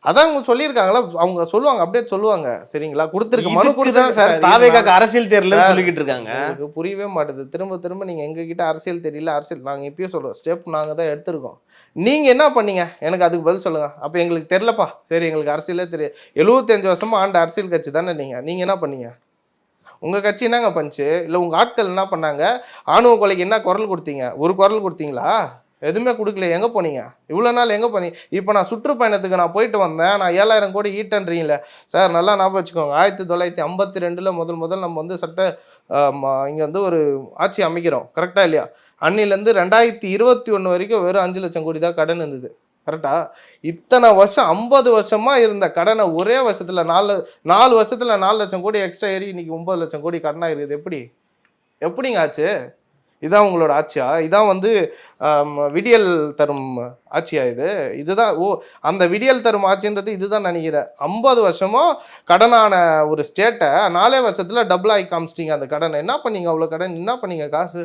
அதான் அவங்க சொல்லியிருக்காங்களா, அவங்க சொல்லுவாங்க, அப்டேட் சொல்லுவாங்க. சரிங்களா? குடுத்துருக்கு மனு தான் சார் தாவேகாக்கு அரசியல் தெரியலன்னு சொல்லிக்கிட்டு இருக்காங்க. எனக்கு புரியவே மாட்டுது. திரும்ப திரும்ப நீங்க எங்ககிட்ட அரசியல் தெரியல, அரசியல் நாங்க இப்பயே சொல்றோம். ஸ்டெப் நாங்க தான் எடுத்திருக்கோம். நீங்க என்ன பண்ணீங்க? எனக்கு அதுக்கு பதில் சொல்லுங்க. அப்ப எங்களுக்கு தெரியலப்பா. சரி எங்களுக்கு அரசியலே தெரியாது. 75 வருஷமா ஆண்ட அரசியல் கட்சி தானே நீங்க. நீங்க என்ன பண்ணீங்க? உங்க கட்சி என்னங்க பண்ணுச்சு? இல்ல உங்க ஆட்கள் என்ன பண்ணாங்க? ஆணவ கொலைக்கு என்ன குரல் குடுத்தீங்க? ஒரு குரல் குடுத்தீங்களா? எதுவுமே குடுக்கல. எங்க போனீங்க? இவ்வளோ நாள் எங்க போனீங்க? இப்போ நான் சுற்றுப்பயணத்துக்கு நான் போயிட்டு வந்தேன். நான் 7000 கோடி ஈட்டன்றீங்களே. சார் நல்லா ஞாபகம் வச்சுக்கோங்க. 1952ல முதல் நம்ம வந்து இங்க வந்து ஒரு ஆட்சி அமைக்கிறோம். கரெக்ட்டா இல்லையா? அன்னிலேருந்து 2021 வரைக்கும் வெறும் 5 லட்சம் கோடி தான் கடன் இருந்தது. கரெக்ட்டா? இத்தனை வருஷம் 50 வருஷமா இருந்த கடனை ஒரே வருஷத்துல 4 வருஷத்துல 4 லட்சம் கோடி எக்ஸ்ட்ரா ஏறி இன்னைக்கு 9 லட்சம் கோடி கடனா இருக்குது. எப்படிங்க ஆச்சு? இதான் உங்களோட ஆட்சியா? இதான் வந்து விடியல் தரும் ஆட்சியா இது? இதுதான் அந்த விடியல் தரும் ஆட்சின்றது இதுதான் நினைக்கிறேன். 50 வருஷமா கடனான ஒரு ஸ்டேட்டை 4 வருஷத்துல டபுள் ஆகி காமிச்சிட்டீங்க அந்த கடனை. என்ன பண்ணீங்க அவ்வளோ கடன்? என்ன பண்ணீங்க காசு?